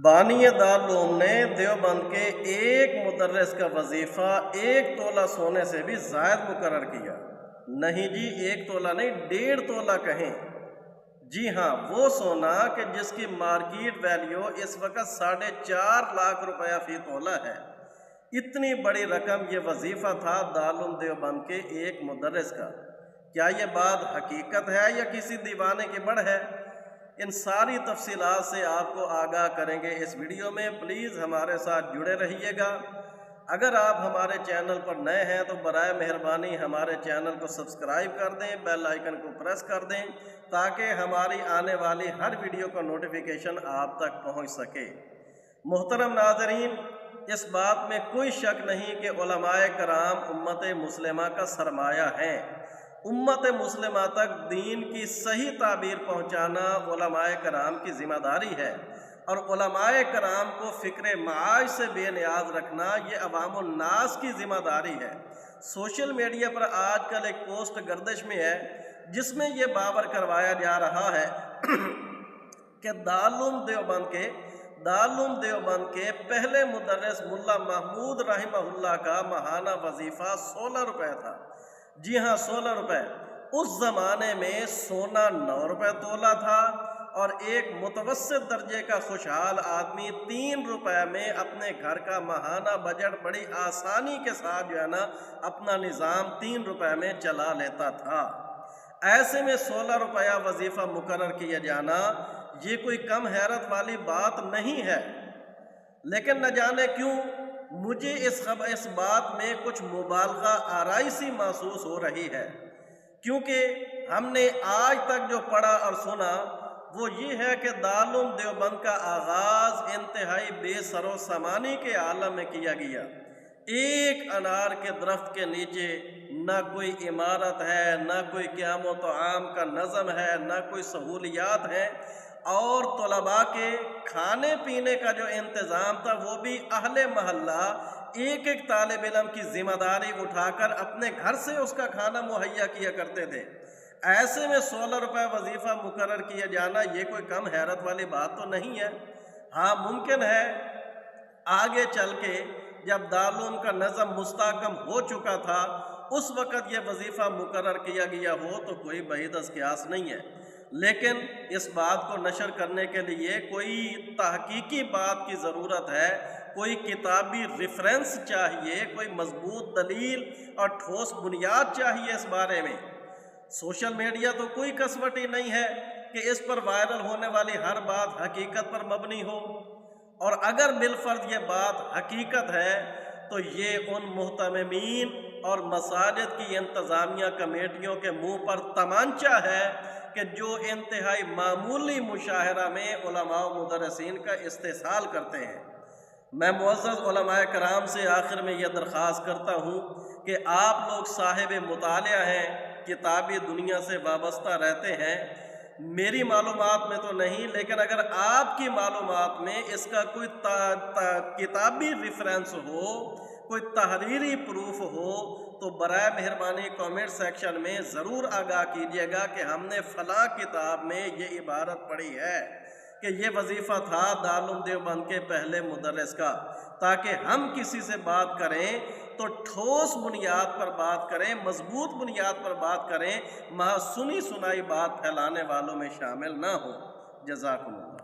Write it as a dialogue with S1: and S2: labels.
S1: بانی دارالعلوم نے دیوبند کے ایک مدرس کا وظیفہ 1 تولہ سونے سے بھی زائد مقرر کیا۔ نہیں جی، 1 تولہ نہیں، 1.5 تولہ کہیں۔ جی ہاں، وہ سونا کہ جس کی مارکیٹ ویلیو اس وقت 4.5 لاکھ روپیہ فی تولہ ہے۔ اتنی بڑی رقم یہ وظیفہ تھا دارالعلوم دیوبند کے ایک مدرس کا۔ کیا یہ بات حقیقت ہے یا کسی دیوانے کی بڑھ ہے؟ ان ساری تفصیلات سے آپ کو آگاہ کریں گے اس ویڈیو میں۔ پلیز ہمارے ساتھ جڑے رہیے گا۔ اگر آپ ہمارے چینل پر نئے ہیں تو برائے مہربانی ہمارے چینل کو سبسکرائب کر دیں، بیل آئیکن کو پریس کر دیں تاکہ ہماری آنے والی ہر ویڈیو کا نوٹیفیکیشن آپ تک پہنچ سکے۔ محترم ناظرین، اس بات میں کوئی شک نہیں کہ علماء کرام امت مسلمہ کا سرمایہ ہیں۔ امت مسلمہ تک دین کی صحیح تعبیر پہنچانا علماء کرام کی ذمہ داری ہے، اور علماء کرام کو فکر معاش سے بے نیاز رکھنا یہ عوام الناس کی ذمہ داری ہے۔ سوشل میڈیا پر آج کل ایک پوسٹ گردش میں ہے جس میں یہ باور کروایا جا رہا ہے کہ دارالعلوم دیوبند کے پہلے مدرس ملا محمود رحمہ اللہ کا ماہانہ وظیفہ 16 روپے تھا۔ جی ہاں، 16 روپے۔ اس زمانے میں سونا 9 روپے تولہ تھا، اور ایک متوسط درجے کا خوشحال آدمی 3 روپے میں اپنے گھر کا ماہانہ بجٹ بڑی آسانی کے ساتھ اپنا نظام 3 روپے میں چلا لیتا تھا۔ ایسے میں 16 روپیہ وظیفہ مقرر کیا جانا یہ کوئی کم حیرت والی بات نہیں ہے، لیکن نہ جانے کیوں مجھے اس بات میں کچھ مبالغہ آرائی سی محسوس ہو رہی ہے، کیونکہ ہم نے آج تک جو پڑھا اور سنا وہ یہ ہے کہ دارالعلوم دیوبند کا آغاز انتہائی بے سر و سامانی کے عالم میں کیا گیا۔ ایک انار کے درخت کے نیچے نہ کوئی عمارت ہے، نہ کوئی قیام و طعام کا نظم ہے، نہ کوئی سہولیات ہیں، اور طلباء کے کھانے پینے کا جو انتظام تھا وہ بھی اہل محلہ ایک ایک طالب علم کی ذمہ داری اٹھا کر اپنے گھر سے اس کا کھانا مہیا کیا کرتے تھے۔ ایسے میں 16 روپے وظیفہ مقرر کیا جانا یہ کوئی کم حیرت والی بات تو نہیں ہے۔ ہاں، ممکن ہے آگے چل کے جب دارالعلوم کا نظم مستحکم ہو چکا تھا اس وقت یہ وظیفہ مقرر کیا گیا ہو تو کوئی بعید از قیاس نہیں ہے، لیکن اس بات کو نشر کرنے کے لیے کوئی تحقیقی بات کی ضرورت ہے، کوئی کتابی ریفرنس چاہیے، کوئی مضبوط دلیل اور ٹھوس بنیاد چاہیے اس بارے میں۔ سوشل میڈیا تو کوئی کسوٹی نہیں ہے کہ اس پر وائرل ہونے والی ہر بات حقیقت پر مبنی ہو، اور اگر بالفرض یہ بات حقیقت ہے تو یہ ان محتممین اور مساجد کی انتظامیہ کمیٹیوں کے منہ پر تمانچہ ہے کہ جو انتہائی معمولی مشاہرہ میں علماء و مدرسین کا استحصال کرتے ہیں۔ میں معزز علماء کرام سے آخر میں یہ درخواست کرتا ہوں کہ آپ لوگ صاحب مطالعہ ہیں، کتابی دنیا سے وابستہ رہتے ہیں۔ میری معلومات میں تو نہیں، لیکن اگر آپ کی معلومات میں اس کا کوئی کتابی ریفرنس ہو، کوئی تحریری پروف ہو تو برائے مہربانی کامنٹ سیکشن میں ضرور آگاہ کیجیے گا کہ ہم نے فلاں کتاب میں یہ عبارت پڑھی ہے کہ یہ وظیفہ تھا دارالعلوم دیوبند کے پہلے مدرس کا، تاکہ ہم کسی سے بات کریں تو ٹھوس بنیاد پر بات کریں، مضبوط بنیاد پر بات کریں، سنی سنائی بات پھیلانے والوں میں شامل نہ ہوں۔ جزاکم اللہ۔